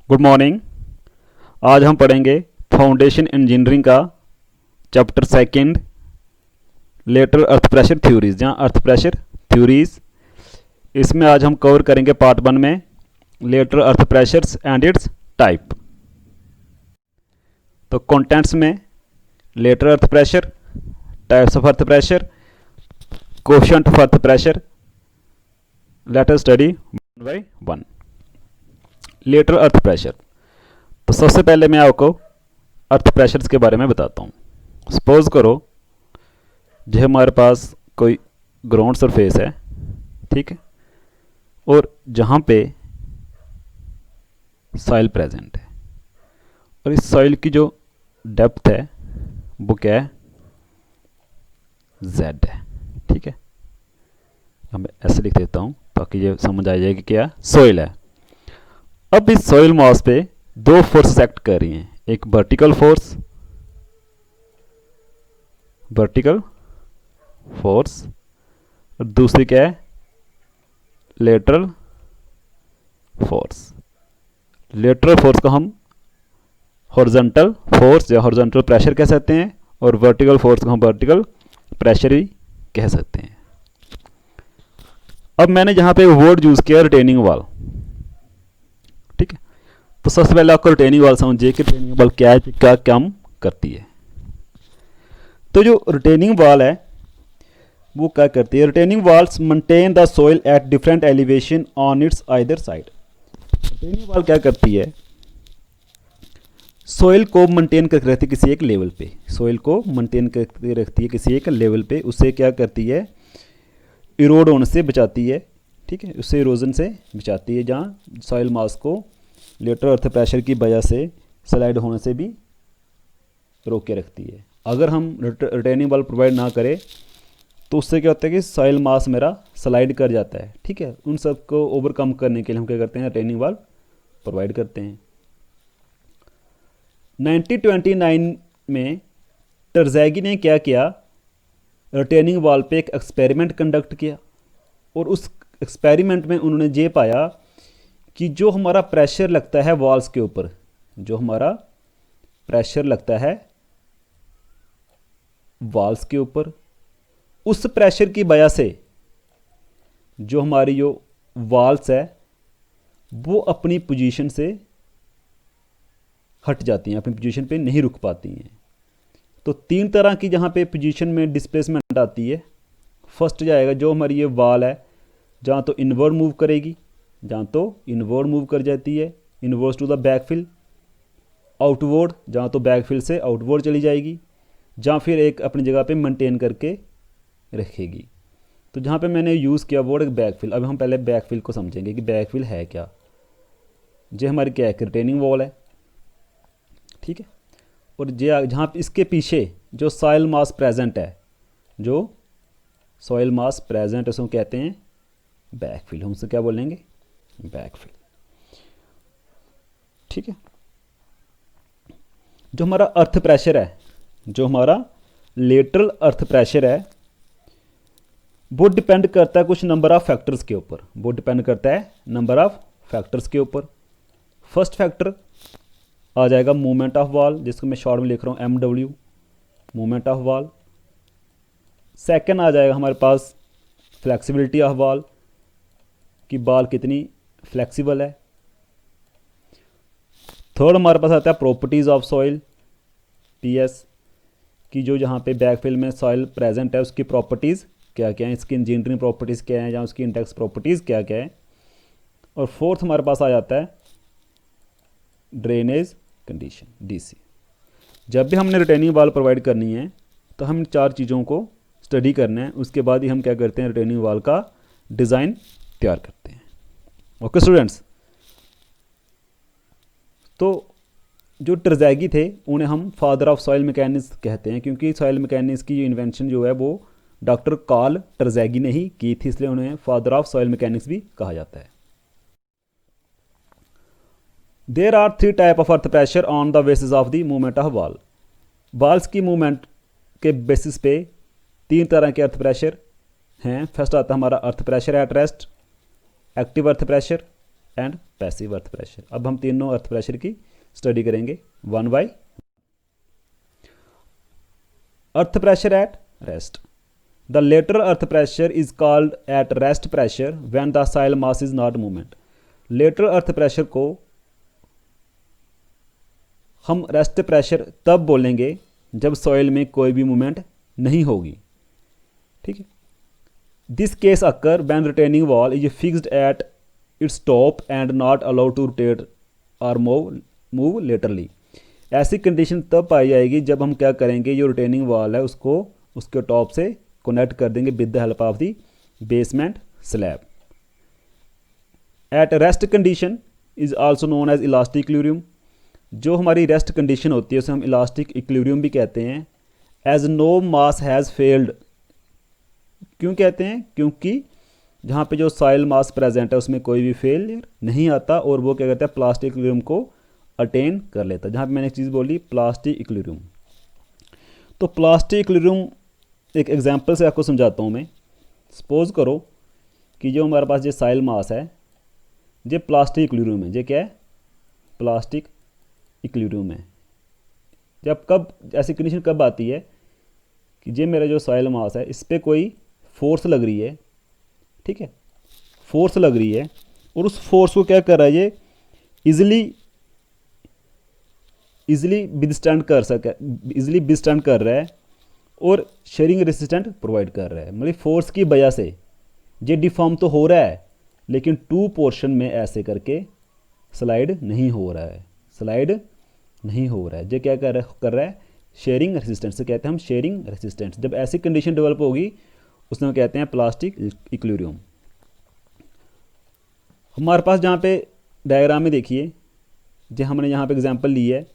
Good morning. आज हम पढ़ेंगे फाउंडेशन इंजीनियरिंग का chapter second, lateral earth pressure theories, जहाँ अर्थ प्रेशर थ्योरीज। इसमें आज हम कवर करेंगे पार्ट 1 में lateral earth pressures and it's type. तो कंटेंट्स में lateral earth pressure, types of earth pressure, coefficient of earth pressure. Let us study one by one. Lateral earth pressure. तो सबसे पहले मैं आपको अर्थ प्रेशर्स के बारे में बताता हूँ। सपोज करो जो हमारे पास कोई ग्राउंड सरफेस है, ठीक है, और जहाँ पे सॉइल प्रेजेंट है, और इस सॉइल की जो डेप्थ है वो क्या है, Z है, ठीक है। मैं ऐसे लिख देता हूँ ताकि ये समझ आ जाए कि क्या सॉइल है। अब इस सॉइल मास पे दो फोर्स एक्ट कर रही हैं, एक वर्टिकल फोर्स और दूसरी क्या है, लेटरल फोर्स। लेटरल फोर्स को हम हॉरिजॉन्टल फोर्स या हॉरिजॉन्टल प्रेशर कह सकते हैं, और वर्टिकल फोर्स को हम वर्टिकल प्रेशर भी कह सकते हैं। अब मैंने जहां पे वर्ड यूज किया रिटेनिंग वॉल, ठीक है। तो सबसे पहले आपको रिटेनिंग वॉल समझिए कि रिटेनिंग वॉल क्या है, क्या काम करती है। तो जो रिटेनिंग वॉल है वो क्या करती है, retaining walls maintain the soil at different elevation on it's either side. Retaining wall क्या करती है, सॉइल को मेंटेन करके रखती है किसी एक लेवल पे, सॉइल को मेंटेन करके रखती है किसी एक लेवल पे। उससे क्या करती है, इरोड होने से बचाती है, ठीक है, उससे इरोजन से बचाती है, जहाँ सॉइल मास को लेटरल अर्थ प्रेशर की वजह से स्लाइड होने से भी रोक के रखती है। अगर हम रिटेनिंग वॉल प्रोवाइड ना करें तो उससे क्या होता है कि सॉइल मास मेरा स्लाइड कर जाता है, ठीक है। उन सब को ओवरकम करने के लिए हम क्या करते हैं, रिटेनिंग वॉल प्रोवाइड करते हैं। 1929 में टर्ज़ैगी ने क्या किया, रिटेनिंग वॉल पे एक एक्सपेरिमेंट कंडक्ट किया, और उस एक्सपेरिमेंट में उन्होंने ये पाया कि जो हमारा प्रेशर लगता है वॉल्स के ऊपर, जो हमारा प्रेशर लगता है वॉल्स के ऊपर, उस प्रेशर की वजह से जो हमारी जो वॉल्स है वो अपनी पोजीशन से हट जाती हैं, अपनी पोजीशन पे नहीं रुक पाती हैं। तो तीन तरह की जहाँ पे पोजीशन में डिस्प्लेसमेंट आती है। फर्स्ट जाएगा जो हमारी ये वॉल है, जहाँ तो इनवर्ड मूव करेगी, जहाँ तो इनवर्ड मूव कर जाती है, inward to the backfill. Outward, जहाँ तो बैकफिल से आउटवर्ड चली जाएगी, जहाँ फिर एक अपनी जगह पे मेंटेन करके रखेगी। तो जहाँ पे मैंने यूज़ किया वर्ड एक बैकफिल। अब हम पहले बैकफिल को समझेंगे कि बैकफिल है क्या। जो हमारी क्या है, रिटेनिंग वॉल है, ठीक है, और जहाँ इसके पीछे जो सॉइल मास प्रेजेंट है, जो सॉइल मास प्रेजेंट है उसको कहते हैं बैकफिल। हम उसे क्या बोलेंगे, बैकफिल, ठीक है। जो हमारा अर्थ प्रेशर है, जो हमारा लेटरल अर्थ प्रेशर है, वो डिपेंड करता है कुछ नंबर ऑफ फैक्टर्स के ऊपर। वो डिपेंड करता है नंबर ऑफ फैक्टर्स के ऊपर। फर्स्ट फैक्टर आ जाएगा मूवमेंट ऑफ वॉल, जिसको मैं शॉर्ट में लिख रहा हूँ MW, movement of wall. Second आ जाएगा हमारे पास फ्लेक्सिबिलिटी ऑफ वॉल, कि बॉल कितनी फ्लेक्सिबल है। थर्ड हमारे पास आता है प्रॉपर्टीज़ ऑफ सॉइल, PS, कि जो जहाँ पे बैकफिल में सॉइल प्रेजेंट है उसकी प्रॉपर्टीज़ क्या क्या हैं, इसकी इंजीनियरिंग प्रॉपर्टीज़ क्या हैं, या उसकी इंडेक्स प्रॉपर्टीज़ क्या क्या है। और फोर्थ हमारे पास आ जाता है ड्रेनेज कंडीशन, DC। जब भी हमने रिटेनिंग वॉल प्रोवाइड करनी है तो हम चार चीज़ों को स्टडी करना है, उसके बाद ही हम क्या करते हैं, रिटेनिंग वॉल का डिज़ाइन तैयार करते हैं। Okay students. तो जो टर्ज़ैगी थे उन्हें हम फादर ऑफ सॉइल मैकेनिक्स कहते हैं, क्योंकि सॉइल मैकेनिक्स की इन्वेंशन जो है वो डॉक्टर कार्ल टर्ज़ैगी ने ही की थी, इसलिए उन्हें फादर ऑफ सॉइल मैकेनिक्स भी कहा जाता है। There are 3 type of earth pressure on the basis of the movement of wall. Walls की मूवमेंट के बेसिस पे 3 तरह के अर्थ प्रेशर हैं। फर्स्ट आता है हमारा earth pressure at rest, active earth pressure and passive earth pressure. अब हम तीनों अर्थ प्रेशर की स्टडी करेंगे one by. Earth pressure at rest. The lateral earth pressure is called at rest pressure when the soil mass is not movement. Lateral earth pressure को हम rest pressure तब बोलेंगे जब सॉइल में कोई भी मूवमेंट नहीं होगी, ठीक है। This case occur when retaining wall is fixed at its top and not allowed to rotate और मूव लेटरली। ऐसी कंडीशन तब पाई जाएगी जब हम क्या करेंगे, जो रिटेनिंग वॉल है उसको उसके टॉप से कनेक्ट कर देंगे with the help of the basement slab. At rest condition is also known as elastic equilibrium. जो हमारी रेस्ट कंडीशन होती है उसे हम इलास्टिक इक्विलिब्रियम भी कहते हैं। As no mass has failed. क्यों कहते हैं? क्योंकि जहाँ पे जो सॉइल मास प्रेजेंट है उसमें कोई भी फेलियर नहीं आता और वो क्या करता है, प्लास्टिक इक्विलिब्रियम को अटेन कर लेता है। जहाँ पे मैंने एक चीज़ बोली प्लास्टिक इक्विलिब्रियम, तो प्लास्टिक इक्विलिब्रियम एक एग्जांपल से आपको समझाता हूँ मैं। सपोज करो कि जो हमारे पास ये सॉइल मास है ये प्लास्टिक इक्विलिब्रियम है। ये क्या है? प्लास्टिक इक्विलिब्रियम है। जब कब ऐसी कंडीशन कब आती है कि ये मेरा जो सॉइल मास है इस पर कोई फोर्स लग रही है, ठीक है, फोर्स लग रही है और उस फोर्स को क्या कर रहा है, ये इजीली विदस्टैंड कर रहा है और शेयरिंग रेसिस्टेंट प्रोवाइड कर रहा है। मतलब फोर्स की वजह से ये डिफॉर्म तो हो रहा है लेकिन टू पोर्शन में ऐसे करके स्लाइड नहीं हो रहा है, ये क्या कर रहा है, शेयरिंग रेसिस्टेंस से कहते हैं हम शेयरिंग रेसिस्टेंस। जब ऐसी कंडीशन डेवलप होगी उसमें हम कहते हैं प्लास्टिक इक्विलिब्रियम। हमारे पास जहाँ पे डायग्राम में देखिए, जो हमने यहाँ पे एग्जांपल ली है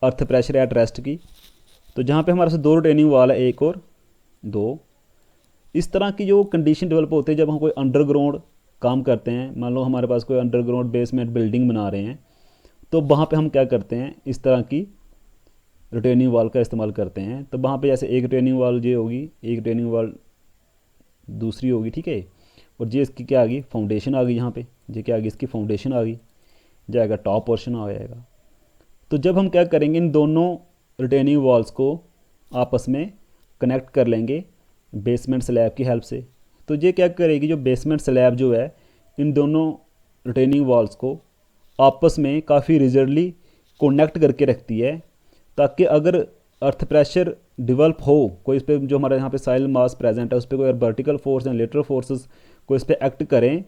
अर्थ प्रेशर एट रेस्ट की, तो जहाँ पे हमारे पास दो रिटेनिंग वॉल है, एक और दो। इस तरह की जो कंडीशन डेवलप होती है जब हम कोई अंडरग्राउंड काम करते हैं, मान लो हमारे पास कोई अंडरग्राउंड बेसमेंट बिल्डिंग बना रहे हैं, तो वहाँ पे हम क्या करते हैं, इस तरह की रिटेनिंग वॉल का इस्तेमाल करते हैं। तो वहाँ पे जैसे एक रिटेनिंग वॉल ये होगी, एक रिटेनिंग वॉल दूसरी होगी, ठीक है, और ये इसकी क्या आ गई, फाउंडेशन आ गई। यहाँ पे ये क्या आ गई, इसकी फाउंडेशन आ गई, जाएगा टॉप पोर्शन आ जाएगा। तो जब हम क्या करेंगे, इन दोनों रिटेनिंग वॉल्स को आपस में कनेक्ट कर लेंगे बेसमेंट स्लैब की हेल्प से। तो ये क्या करेगी, जो बेसमेंट स्लैब जो है इन दोनों रिटेनिंग वॉल्स को आपस में काफ़ी रिजिडली कनेक्ट करके रखती है, ताकि अगर अर्थ प्रेशर डेवलप हो कोई इस पर, जो हमारे यहाँ पे सॉइल मास प्रेजेंट है उस पर कोई वर्टिकल फोर्स या लेटरल फोर्सेस को इस पर एक्ट करें,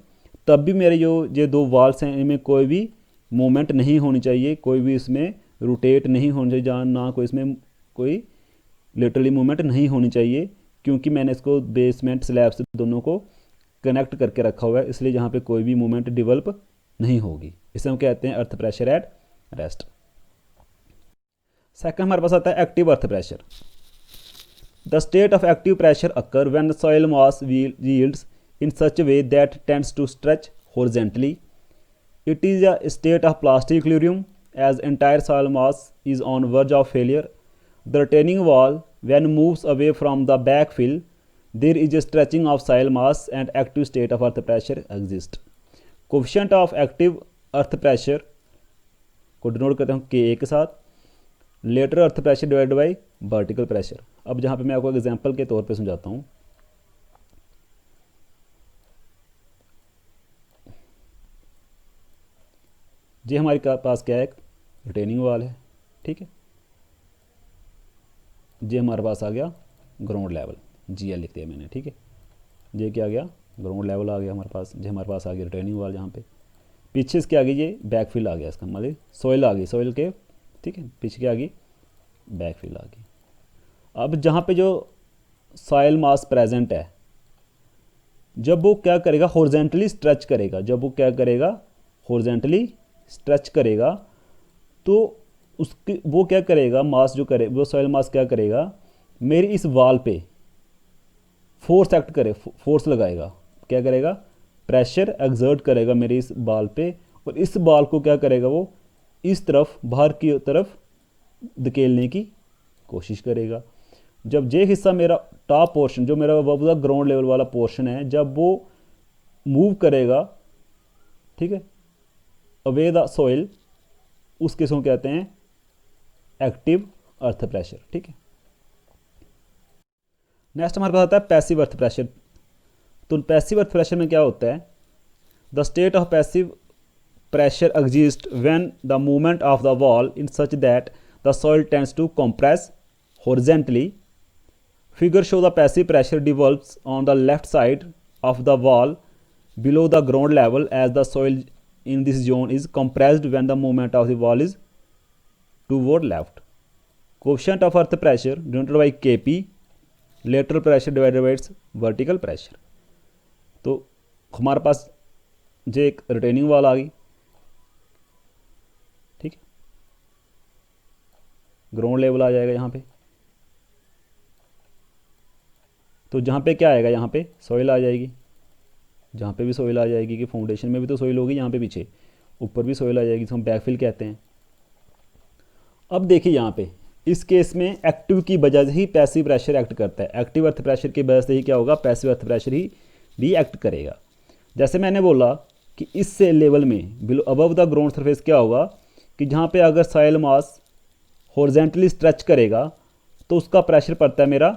तब भी मेरे जो ये दो वॉल्स हैं इनमें कोई भी मूवमेंट नहीं होनी चाहिए, कोई भी इसमें रोटेट नहीं होनी चाहिए, जहाँ ना कोई इसमें कोई लेटरली मूवमेंट नहीं होनी चाहिए, क्योंकि मैंने इसको बेसमेंट स्लैब से दोनों को कनेक्ट करके रखा हुआ है, इसलिए जहाँ पे कोई भी मूवमेंट डेवलप नहीं होगी। इसे हम कहते हैं earth pressure at rest. Second हमारे पास आता है active earth pressure. The state of active pressure occur when the soil mass yields in such a way that tends to stretch horizontally. It is a state of plastic equilibrium as entire soil mass is on verge of failure. The retaining wall when moves away from the backfill, there is a stretching of soil mass and active state of earth pressure exists. Coefficient of active earth pressure को denote करते हैं Ka के साथ, lateral earth pressure divided by vertical pressure. अब जहाँ पे मैं आपको एग्जांपल के तौर पे समझाता हूँ, ये हमारे पास क्या है, एक रिटेनिंग वॉल है, ठीक है, ये हमारे पास आ गया ग्राउंड लेवल, GL लिख दिया मैंने, ठीक है, ये क्या आ गया, ग्राउंड लेवल आ गया हमारे पास, ये हमारे पास आ गया रिटेनिंग वॉल। यहाँ पे पीछे इसके आ गई ये बैकफिल आ गया, इसका मतलब सॉइल आ गई, सॉइल के, ठीक है, पीछे क्या आ गई, बैकफिल आ गई। अब जहाँ पे जो सॉइल मास प्रेजेंट है, जब वो क्या करेगा, हॉरिजॉन्टली स्ट्रेच करेगा, जब वो क्या करेगा, हॉरिजॉन्टली स्ट्रेच करेगा, तो उसके वो क्या करेगा, मास जो करे, वो सॉइल मास क्या करेगा, मेरी इस वाल पे फोर्स एक्ट करे, फोर्स लगाएगा, क्या करेगा, प्रेशर एक्सर्ट करेगा मेरी इस बाल पे, और इस बाल को क्या करेगा, वो इस तरफ बाहर की तरफ धकेलने की कोशिश करेगा। जब ये हिस्सा मेरा टॉप पोर्शन, जो मेरा वो ग्राउंड लेवल वाला पोर्शन है, जब वो मूव करेगा, ठीक है, अवे द सॉइल, उस केस को कहते हैं एक्टिव अर्थ प्रेशर। ठीक है, नेक्स्ट हमारे पास आता है पैसिव अर्थ प्रेशर। तो पैसिव अर्थ प्रेशर में क्या होता है, the state of passive pressure exists when the movement of the wall is such that the soil tends to compress horizontally. Figure show the passive pressure develops on the left side of the wall below the ground level as the soil in this zone is compressed when the movement of the wall is toward left. Coefficient of earth pressure denoted by Kp, lateral pressure divided by its vertical pressure. तो हमारे पास जो एक retaining wall आ गई, ठीक है, ground level आ जाएगा यहाँ पे। तो जहाँ पे क्या आएगा, यहाँ पे सॉइल आ जाएगी, जहाँ पे भी सॉइल आ जाएगी कि फाउंडेशन में भी तो सॉइल होगी, यहाँ पे पीछे ऊपर भी सॉइल आ जाएगी, जिसको हम बैकफिल कहते हैं। अब देखिए यहाँ पे इस केस में एक्टिव की वजह से ही पैसिव प्रेशर एक्ट करता है। एक्टिव अर्थ प्रेशर की वजह से ही क्या होगा, पैसिव अर्थ प्रेशर ही भी एक्ट करेगा। जैसे मैंने बोला कि इससे लेवल में below above the ground surface क्या होगा कि जहाँ पे अगर सॉइल मास हॉरिजॉन्टली स्ट्रेच करेगा तो उसका प्रेशर पड़ता है मेरा,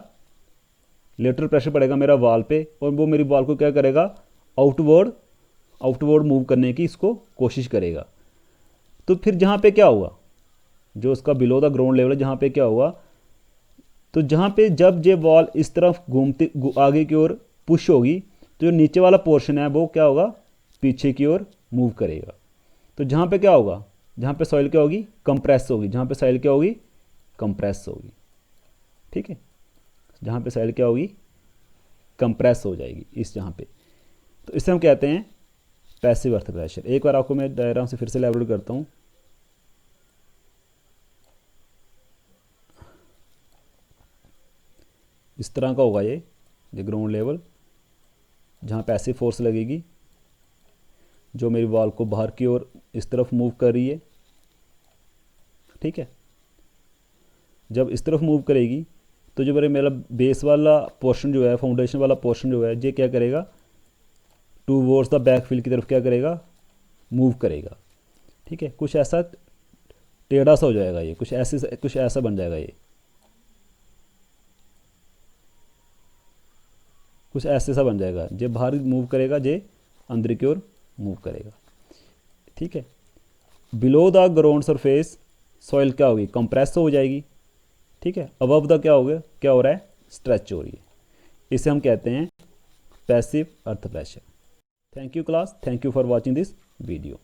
लेटरल प्रेशर पड़ेगा मेरा वॉल पे, और वो मेरी वॉल को क्या करेगा, आउटवर्ड मूव करने की इसको कोशिश करेगा। तो फिर जहाँ पे क्या हुआ, जो उसका बिलो द ग्राउंड लेवल है, जहाँ पे क्या हुआ, तो जहाँ पे जब ये वॉल इस तरफ घूमते आगे की ओर पुश होगी तो जो नीचे वाला पोर्शन है वो क्या होगा, पीछे की ओर मूव करेगा। तो जहाँ पे क्या होगा, जहाँ पे सॉइल क्या होगी, कंप्रेस होगी, जहाँ पे सॉइल क्या होगी, कंप्रेस होगी। ठीक है, जहाँ पे सॉइल क्या होगी, कंप्रेस हो जाएगी इस जहाँ पे। तो इसे हम कहते हैं पैसिव अर्थ प्रेशर। एक बार आपको मैं डायग्राम से फिर से इलैबोरेट करता हूँ। इस तरह का होगा ये ग्राउंड लेवल, जहाँ पैसिव फोर्स लगेगी जो मेरी वॉल को बाहर की ओर इस तरफ मूव कर रही है। ठीक है, जब इस तरफ मूव करेगी तो जो मेरा बेस वाला पोर्शन जो है, फाउंडेशन वाला पोर्शन जो है, ये क्या करेगा, टूवर्ड्स द बैकफिल की तरफ क्या करेगा, मूव करेगा। ठीक है, कुछ ऐसा टेढ़ा सा हो जाएगा ये, कुछ ऐसा बन जाएगा ये, कुछ ऐसे सा बन जाएगा। जे बाहर मूव करेगा, जे अंदर की ओर मूव करेगा। ठीक है, below the ground surface soil क्या होगी, कंप्रेस हो जाएगी। ठीक है, अबव द क्या होगा, क्या हो रहा है, स्ट्रेच हो रही है। इसे हम कहते हैं passive earth pressure. Thank you class, thank you for watching this video.